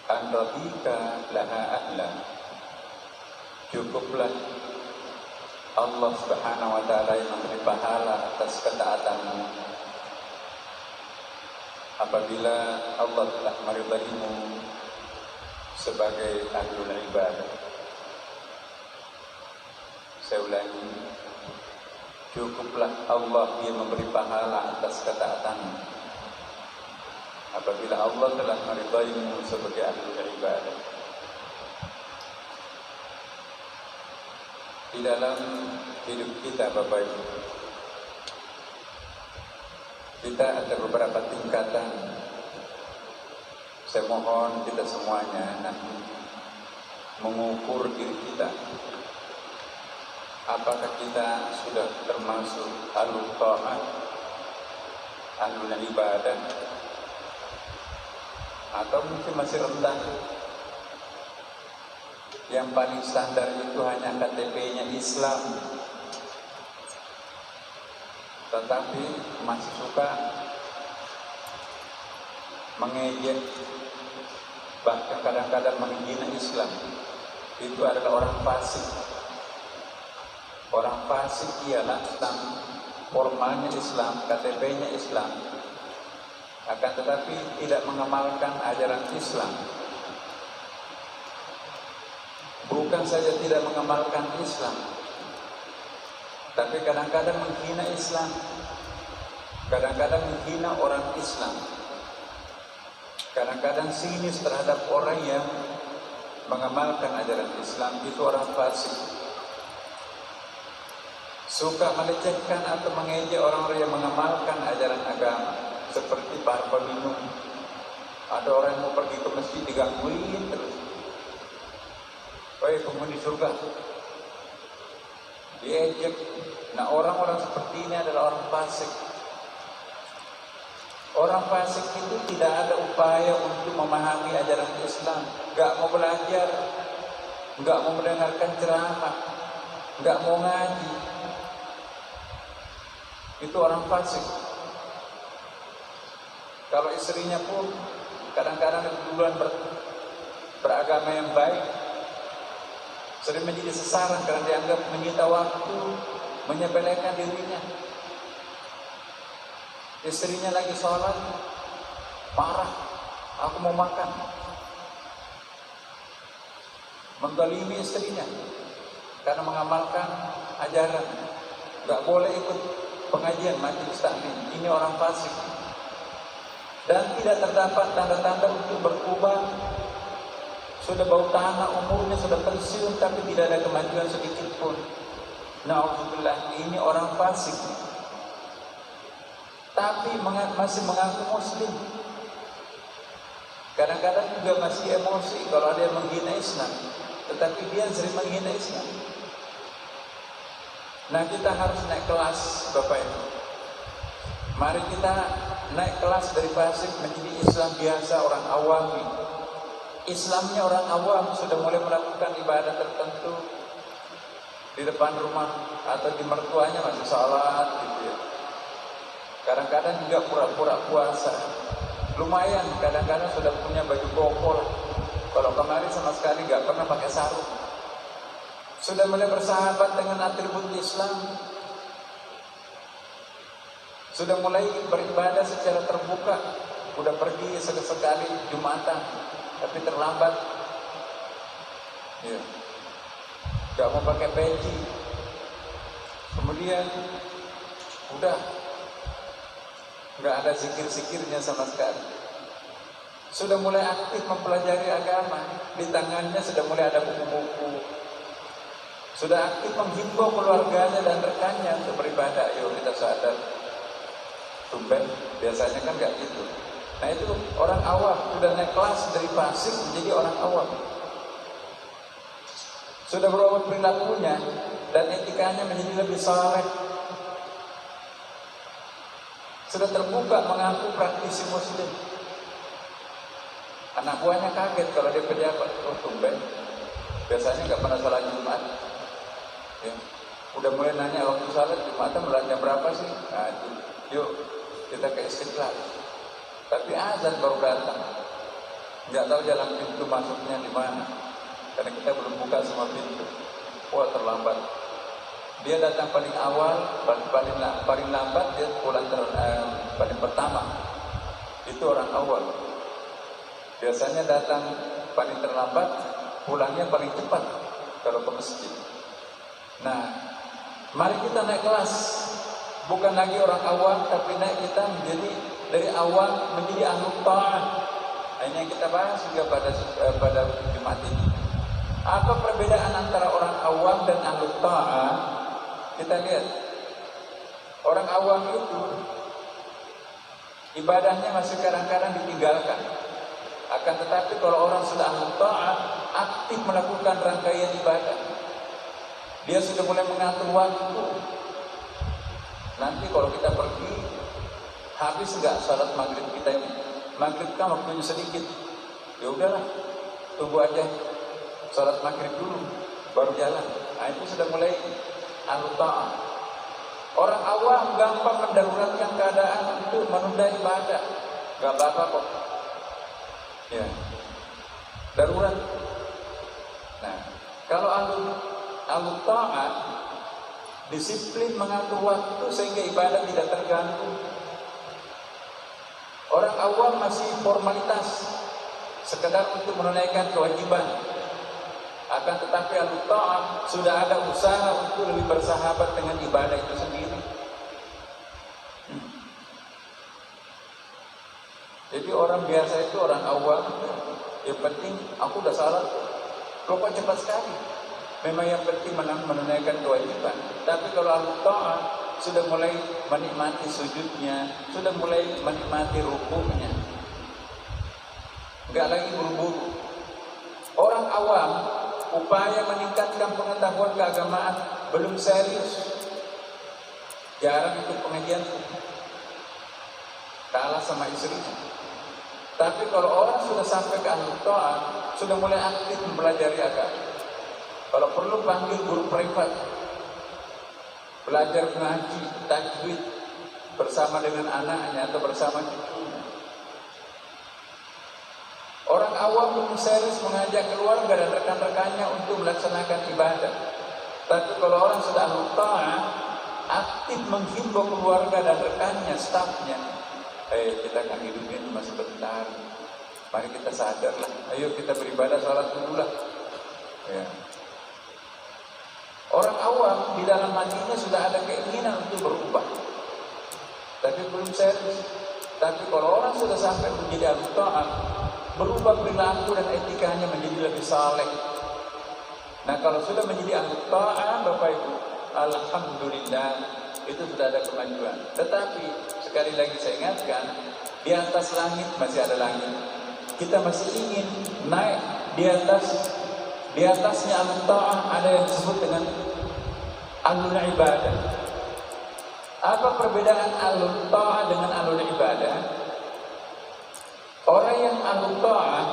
an radika laha ahla. Cukuplah Allah Subhanahu wa ta'ala yang memberi pahala atas ketaatanmu apabila Allah telah meridaimu sebagai ahlul ibadah. Saya ulangi, cukuplah Allah yang memberi pahala atas ketaatanmu apabila Allah telah meridaimu sebagai ahlul ibadah. Di dalam hidup kita Bapak Ibu, kita ada beberapa tingkatan. Saya mohon kita semuanya nanti mengukur diri kita, apakah kita sudah termasuk ahlul ta'ah, ahlul ibadah, atau mungkin masih rendah. Yang paling standar itu hanya KTP-nya Islam, tetapi masih suka mengejek, bahkan kadang-kadang menghina Islam. Itu adalah orang fasik. Orang fasik ialah Islam, formalnya Islam, KTP-nya Islam, akan tetapi tidak mengamalkan ajaran Islam. Bukan saja tidak mengamalkan Islam, tapi kadang-kadang menghina Islam, kadang-kadang menghina orang Islam, kadang-kadang sinis terhadap orang yang mengamalkan ajaran Islam. Itu orang fasik. Suka melecehkan atau mengejek orang-orang yang mengamalkan ajaran agama, seperti para peminum. Ada orang yang mau pergi ke masjid digangguin terus. Baik, penghuni surga diejek. Nah, orang-orang seperti ini adalah orang fasik. Orang fasik itu tidak ada upaya untuk memahami ajaran Islam, gak mau belajar, gak mau mendengarkan ceramah, gak mau ngaji. Itu orang fasik. Kalau istrinya pun kadang-kadang duluan beragama yang baik, sering menjadi sasaran karena dianggap menyita waktu, menyepelekan dirinya. Istrinya lagi sholat, marah, aku mau makan. Mendolimi istrinya karena mengamalkan ajaran. Gak boleh ikut pengajian majelis taklim. Ini orang fasik. Dan tidak terdapat tanda-tanda untuk berubah. Sudah bau tanah, umurnya sudah pensiun, tapi tidak ada kemajuan sedikit pun. Na'udzubillah, ini orang fasik. Tapi masih mengaku muslim. Kadang-kadang juga masih emosi kalau ada yang menghina Islam, tetapi dia sering menghina Islam. Nah, kita harus naik kelas Bapak Ibu. Mari kita naik kelas dari fasik menjadi Islam biasa, orang awam. Islamnya orang awam sudah mulai melakukan ibadah tertentu di depan rumah atau di mertuanya masih salat gitu ya. Kadang-kadang juga pura-pura puasa. Lumayan, kadang-kadang sudah punya baju koko. Kalau kemarin sama sekali gak pernah pakai sarung. Sudah mulai bersahabat dengan atribut Islam. Sudah mulai beribadah secara terbuka. Udah pergi sekali Jumatan, tapi terlambat. Ya. Gak mau pakai peci. Kemudian udah gak ada zikir-zikirnya sama sekali. Sudah mulai aktif mempelajari agama. Di tangannya sudah mulai ada buku-buku. Sudah aktif menghimbau keluarganya dan rekannya untuk beribadah. Ayo kita sadar. Tumben, biasanya kan gak gitu. Nah, itu orang awam. Sudah naik kelas dari fasik menjadi orang awam. Sudah berubah perilakunya dan etikanya menjadi lebih saleh. Sudah terbuka mengaku praktisi muslim. Anak buahnya kaget kalau dia pejabat. Oh, tumben. Biasanya nggak pernah salat Jumat. Ya. Udah mulai nanya waktu salat Jumatan mulainya berapa sih? Nah, yuk kita ke Istiqlal. Tapi azan baru datang. nggak tahu jalan pintu masuknya di mana, karena kita belum buka semua pintu. Wah, terlambat. Dia datang paling awal, paling lambat dia pulang paling pertama. Itu orang awal. Biasanya datang paling terlambat, pulangnya paling cepat kalau ke masjid. Nah, mari kita naik kelas. Bukan lagi orang awam, tapi naik kita menjadi dari awam menjadi ahlu ta'ah. Ini yang kita bahas juga pada Jumat ini. Apa perbedaan antara orang awam dan ahlu ta'ah? Kita lihat. Orang awam itu ibadahnya masih kadang-kadang ditinggalkan. Akan tetapi kalau orang sudah ahlu ta'ah, aktif melakukan rangkaian ibadah. Dia sudah mulai mengatur waktu. Nanti kalau kita pergi, habis enggak salat maghrib kita ini? Maghrib kan waktunya sedikit. Ya udahlah, tunggu aja salat maghrib dulu, baru jalan. Nah, itu sudah mulai ahlu ta'ah. Orang awam gampang mendaruratkan keadaan untuk menunda ibadah. Gak apa-apa kok. Ya, darurat. Nah, kalau ahlu ta'ah disiplin mengatur waktu sehingga ibadah tidak terganggu. Orang awam masih formalitas, sekedar untuk menunaikan kewajiban. Akan tetapi ahlu ta'ah sudah ada usaha untuk lebih bersahabat dengan ibadah itu sendiri. Jadi orang biasa itu orang awam, yang penting aku udah salat, kok cepat sekali. Memang yang penting menunaikan kewajiban. Tapi kalau ahlu ta'ah sudah mulai menikmati sujudnya, sudah mulai menikmati rukuknya, enggak lagi buru-buru. Orang awam upaya meningkatkan pengetahuan keagamaan belum serius, jarang ikut pengajian, kalah sama istrinya. Tapi kalau orang sudah sampai ke ahlu ta'ah, sudah mulai aktif mempelajari agama. Kalau perlu panggil guru privat, belajar ngaji, tajwid bersama dengan anaknya atau bersama cucunya. Orang awam belum serius mengajak keluarga dan rekan-rekannya untuk melaksanakan ibadah. Tapi kalau orang sudah ahlu ta'ah, aktif menghimbau keluarga dan rekannya, stafnya. Kita kan hidupnya cuma sebentar. Mari kita sadarlah. Ayo kita beribadah, salat dulu lah. Ya. Orang awam di dalam hatinya sudah ada keinginan untuk berubah, tapi belum serius. Tapi kalau orang sudah sampai menjadi ahlu ta'ah, berubah perilaku dan etikanya menjadi lebih saleh. Nah, kalau sudah menjadi ahlu ta'ah, Bapak Ibu, alhamdulillah, itu sudah ada kemajuan. Tetapi sekali lagi saya ingatkan, di atas langit masih ada langit. Kita masih ingin naik di atasnya ahlu ta'ah, ada yang disebut dengan ahlul ibadah. Apa perbedaan ahlul ta'ah dengan ahlul ibadah? Orang yang ahlul ta'ah,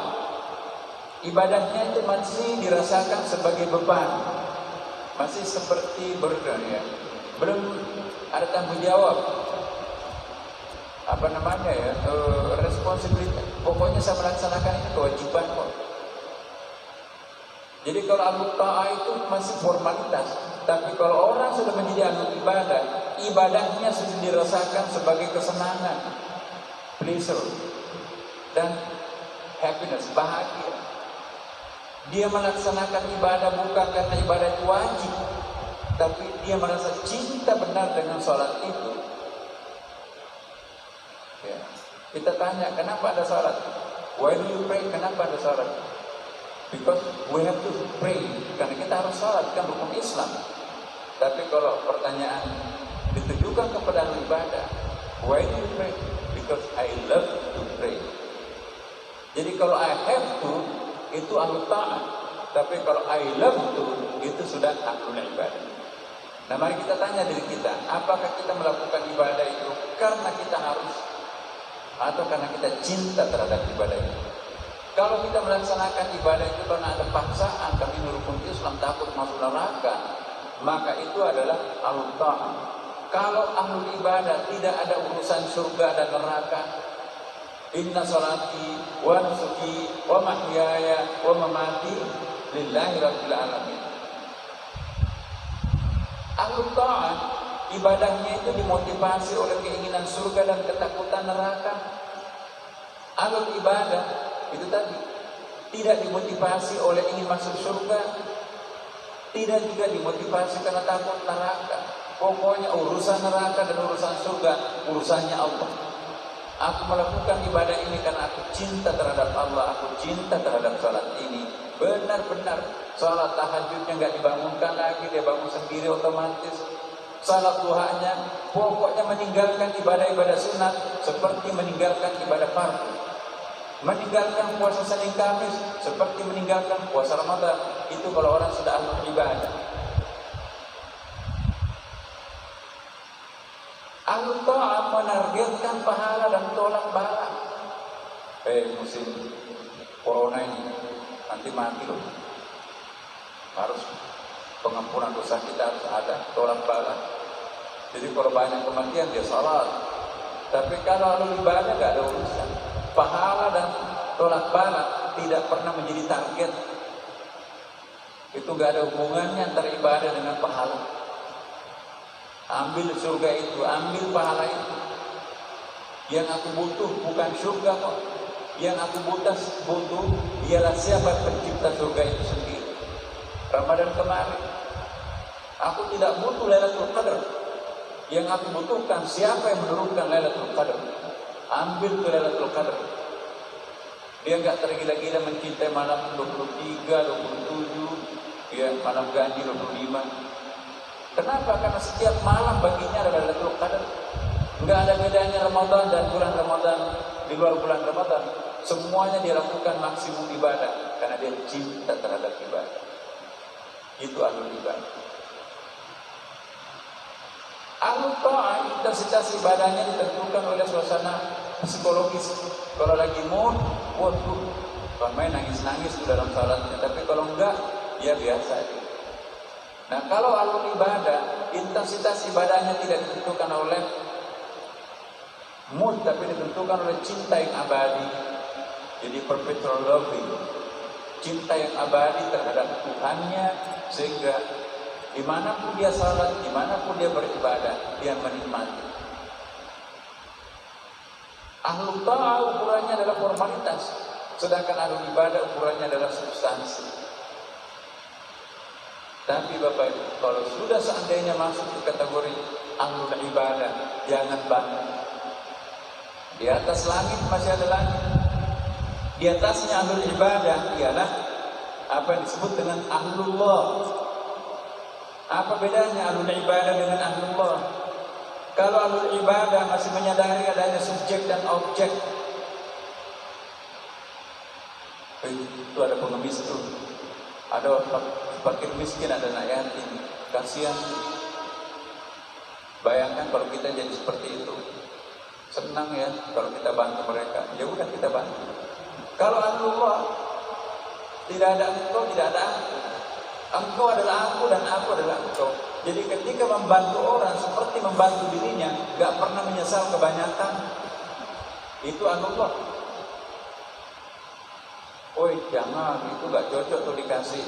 ibadahnya itu masih dirasakan sebagai beban, masih seperti burden, ya. Belum ada tanggung jawab, responsibility. Pokoknya saya melaksanakan ini kewajiban kok. Jadi kalau ahlu ta'ah itu masih formalitas. Tapi kalau orang sudah menjadi ahlu ibadah, ibadahnya sudah dirasakan sebagai kesenangan, pleasure, dan happiness, bahagia. Dia melaksanakan ibadah bukan karena ibadah itu wajib, tapi dia merasa cinta benar dengan sholat itu. Ya. Kita tanya, kenapa ada sholat? Why do you pray? Kenapa ada sholat? Because we have to pray, karena kita harus sholat, kan rukun Islam. Tapi kalau pertanyaan ditujukan kepada ahli ibadah, why do you pray? Because I love to pray. Jadi kalau I have to, itu ahli ta'ah. Tapi kalau I love to, itu sudah ahli ibadah. Nah, mari kita tanya diri kita, apakah kita melakukan ibadah itu karena kita harus, atau karena kita cinta terhadap ibadah itu? Kalau kita melaksanakan ibadah itu karena ada paksaan, kami rukun Islam takut masuk neraka, maka itu adalah ahlul ta'ah. Kalau ahlul ibadah tidak ada urusan surga dan neraka, Inna salati wa nusuki wa mahyaya wa mamati lillahi rabbil alamin. Ahlul ta'ah ibadahnya itu dimotivasi oleh keinginan surga dan ketakutan neraka. Ahlul ibadah itu tadi tidak dimotivasi oleh ingin masuk surga, tidak juga dimotivasi karena takut neraka. Pokoknya urusan neraka dan urusan surga urusannya Allah. Aku melakukan ibadah ini karena aku cinta terhadap Allah, aku cinta terhadap salat ini. Benar-benar salat tahajudnya nggak dibangunkan lagi, dia bangun sendiri otomatis. Salat duhanya, pokoknya meninggalkan ibadah-ibadah sunat seperti meninggalkan ibadah fardu. Meninggalkan puasa Senin Kamis seperti meninggalkan puasa Ramadan. Itu kalau orang sudah ahlul ibadah. Ahlul ta'ah menargetkan pahala dan tolak bala. Musim corona ini nanti mati loh. Harus pengampunan dosa kita harus ada, tolak bala. Jadi kalau banyak kematian dia salat. Tapi kalau ahlul ibadah gak ada urusan. Pahala dan tolak bala tidak pernah menjadi target. Itu gak ada hubungannya antara ibadah dengan pahala. Ambil surga itu, ambil pahala itu. Yang aku butuh bukan surga kok. Yang aku butuh ialah siapa pencipta surga itu sendiri. Ramadan kemarin aku tidak butuh Lailatul Qadar. Yang aku butuhkan siapa yang menurunkan Lailatul Qadar. Ambil ke Lailatul Qadar. Dia enggak tergila-gila mencintai malam 23, 27, ya malam ganjil 25. Kenapa? Karena setiap malam baginya adalah Lailatul Qadar. Enggak ada bedanya Ramadan dan bulan Ramadan di luar bulan Ramadan. Semuanya dia lakukan maksimum ibadah karena dia cinta terhadap ibadah. Itu ahlul ibadah. Ahlul ta'ah intensitas ibadahnya ditentukan oleh suasana psikologis. Kalau lagi mood, waduh, kalau main nangis-nangis dalam salatnya. Tapi kalau enggak, ya biasa aja. Nah, kalau ahlul ibadah, intensitas ibadahnya tidak ditentukan oleh mood, tapi ditentukan oleh cinta yang abadi. Jadi perpetual loving, cinta yang abadi terhadap Tuhannya, sehingga dimanapun dia salat, dimanapun dia beribadah, dia menikmati. Ahlul ta'ah ukurannya adalah formalitas, sedangkan ahlul ibadah ukurannya adalah substansi. Tapi Bapak Ibu, kalau sudah seandainya masuk ke kategori ahlul ibadah, jangan bangga. Di atas langit masih ada langit. Di atasnya ahlul ibadah ialah apa yang disebut dengan ahlullah. Apa bedanya ahlul ibadah dengan ahlullah? Kalau ahlul ibadah masih menyadari adanya subjek dan objek, itu ada pengemis itu, ada fakir miskin, ada anak yatim, kasihan. Bayangkan kalau kita jadi seperti itu, senang ya kalau kita bantu mereka. Ya udah kita bantu. Kalau Allah tidak ada engkau, tidak ada aku. Engkau adalah aku dan aku adalah engkau. Jadi ketika membantu orang seperti membantu dirinya, gak pernah menyesal kebanyakan. Itu Allah. Oi jangan, itu gak cocok tuh dikasih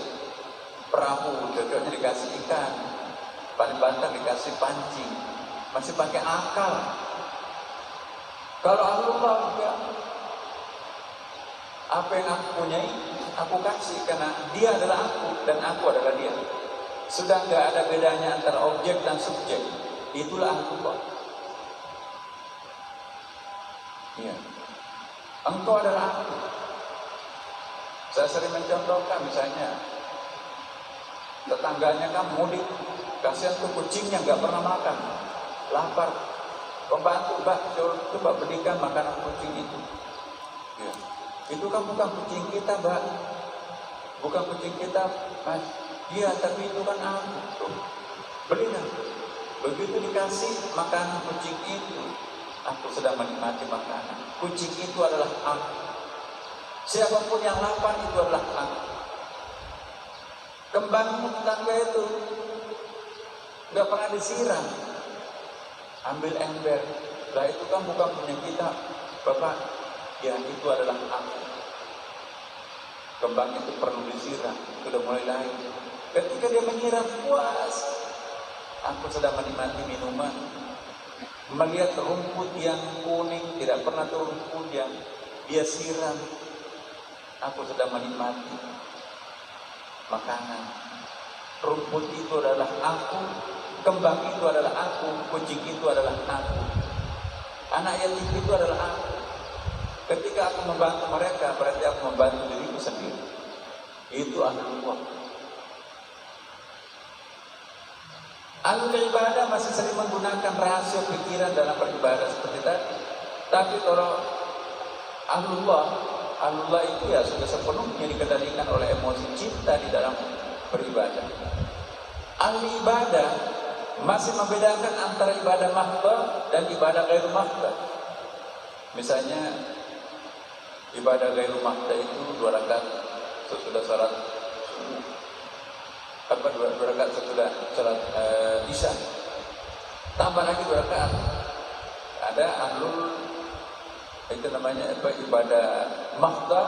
perahu, cocoknya dikasih ikan. Paling banter dikasih pancing. Masih pakai akal. Kalau Allah ya, apa yang aku punyai, aku kasih karena dia adalah aku dan aku adalah dia. Sudah nggak ada bedanya antara objek dan subjek. Itulah Allah. Iya. Engkau adalah aku. Saya sering mencontohkan misalnya tetangganya kan mudik, kasihan tuh kucingnya nggak pernah makan, lapar. Pembantu, coba berikan makanan kucing itu. Ya. Itu kan bukan kucing kita, Mbak. Bukan kucing kita, Mas. Iya, tapi itu kan aku. Tuh. Belilah. Begitu dikasih makanan kucing itu, aku sedang menikmati makanan. Kucing itu adalah aku. Siapapun yang lapar itu adalah aku. Kembang tetangga itu nggak pernah disiram. Ambil ember. Lah itu kan bukan punya kita, Bapak. Ya itu adalah aku. Kembang itu perlu disiram, sudah mulai lahir. Ketika dia menyiram, puas. Aku sedang menikmati minuman, melihat rumput yang kuning, tidak pernah turun hujan, dia siram. Aku sedang menikmati makanan. Rumput itu adalah aku, kembang itu adalah aku, kucing itu adalah aku, anak yatim itu adalah aku. Ketika aku membantu mereka, berarti aku membantu diriku sendiri. Itu ahlullah. Ahlul ibadah masih sering menggunakan rahasia pikiran dalam beribadah seperti tadi. Tapi kalau ahlullah itu ya sudah sepenuhnya dikendalikan oleh emosi cinta di dalam beribadah. Ahli ibadah masih membedakan antara ibadah mahdhah dan ibadah ghairu mahdhah. Misalnya ibadah ghairu mahdhah itu 2 rakaat sesudah salat subuh, 2 rakaat sesudah salat isya, tambah lagi 2 rakaat. Ada ahlul itu namanya ibadah mahdhah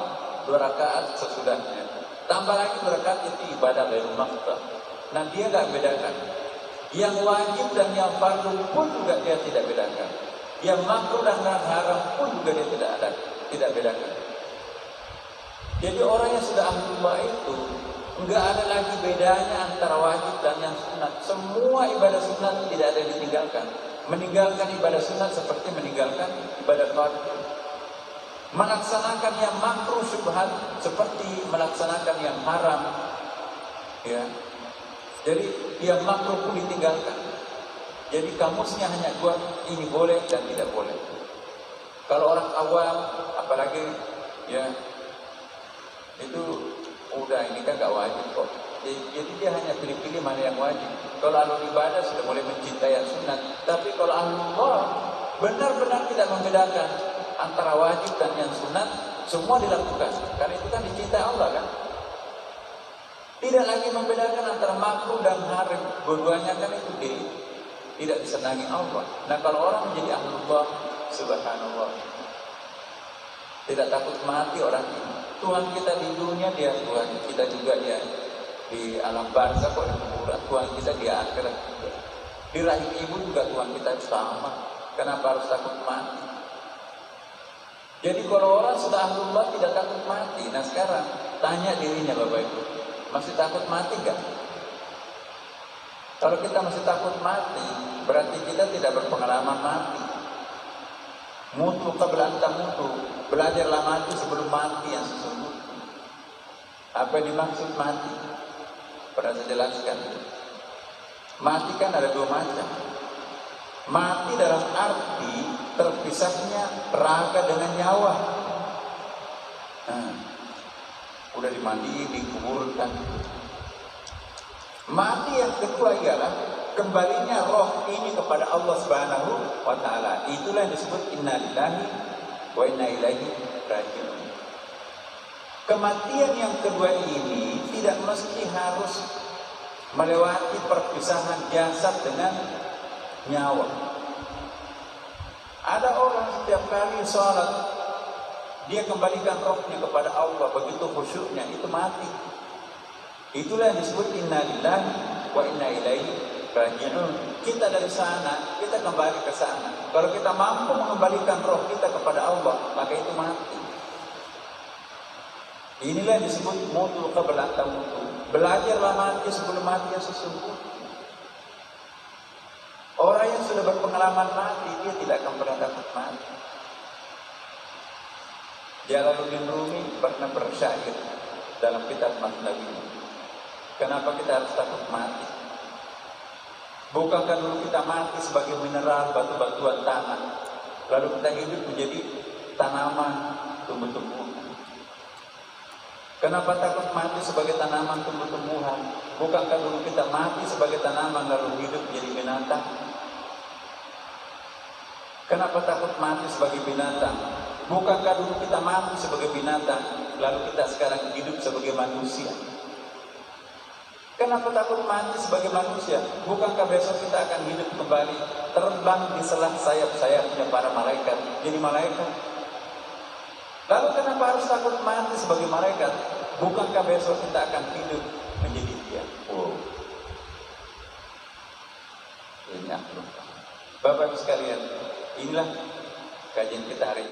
2 rakaat sesudahnya, tambah lagi 2 rakaat itu ibadah ghairu mahdhah. Nah dia tidak bedakan, yang wajib dan yang fardu pun juga dia tidak bedakan, yang makruh dan haram pun juga dia tidak bedakan. Jadi orang yang sudah ahlullah itu enggak ada lagi bedanya antara wajib dan yang sunat. Semua ibadah sunat tidak ada yang ditinggalkan. Meninggalkan ibadah sunat seperti meninggalkan ibadah fardu. Melaksanakan yang makruh syubhat seperti melaksanakan yang haram. Ya. Jadi yang makruh pun ditinggalkan. Jadi kamusnya hanya 2, ini boleh dan tidak boleh. Kalau orang awam, apalagi ya itu udah ini kan gak wajib kok. Jadi dia hanya pilih-pilih mana yang wajib. Kalau ahlul ibadah sudah mulai mencintai yang sunat. Tapi kalau ahlullah benar-benar tidak membedakan antara wajib dan yang sunat, semua dilakukan. Karena itu kan dicintai Allah kan. Tidak lagi membedakan antara makruh dan haram. Dua-duanya kan itu tidak disenangi Allah. Nah kalau orang menjadi ahlullah, subhanallah, tidak takut mati orang ini. Tuhan kita di dunia dia Tuhan kita juga, dia di alam barzakh kok di kuburan. Tuhan kita di akhirat juga. Di rahim ibu juga Tuhan kita sama. Kenapa harus takut mati? Jadi kalau orang sudah ahlullah tidak takut mati. Nah sekarang tanya dirinya Bapak Ibu, masih takut mati enggak? Kalau kita masih takut mati, berarti kita tidak berpengalaman mati. Mutu qabla an tamutu, belajarlah mati sebelum mati yang sesungguhnya. Apa yang dimaksud mati? Pernah saya jelaskan. Mati kan ada 2 macam. Mati dalam arti terpisahnya raga dengan nyawa. Udah dimandi, dikuburkan. Mati yang kedua ialah kembalinya roh ini kepada Allah Subhanahu wa taala. Itulah yang disebut innalillahi wa inna ilaihi raji'un. Kematian yang kedua ini tidak mesti harus melewati perpisahan jasad dengan nyawa. Ada orang setiap kali sholat dia kembalikan rohnya kepada Allah, begitu khusyuknya, itu mati. Itulah yang disebut innalillahi wa inna ilaihi raji'un. Kita dari sana, kita kembali ke sana. Kalau kita mampu mengembalikan roh kita kepada Allah, maka itu mati. Inilah yang disebut mutu qabla an tamutu. Belajarlah mati sebelum mati yang sesungguhnya. Orang yang sudah berpengalaman mati, dia tidak akan pernah takut mati. Jalaluddin Rumi pernah bersyair dalam kitab Masnawi. Kenapa kita harus takut mati? Bukankah dulu kita mati sebagai mineral, batu-batuan tanah, lalu kita hidup menjadi tanaman, tumbuh-tumbuhan? Kenapa takut mati sebagai tanaman, tumbuh-tumbuhan? Bukankah dulu kita mati sebagai tanaman, lalu hidup menjadi binatang? Kenapa takut mati sebagai binatang? Bukankah dulu kita mati sebagai binatang, lalu kita sekarang hidup sebagai manusia? Kenapa takut mati sebagai manusia? Bukankah besok kita akan hidup kembali, terbang di selah sayap-sayapnya para malaikat, jadi malaikat? Lalu kenapa harus takut mati sebagai malaikat? Bukankah besok kita akan hidup menjadi dia? Oh, ini aku. Bapak Ibu sekalian, inilah kajian kita hari ini.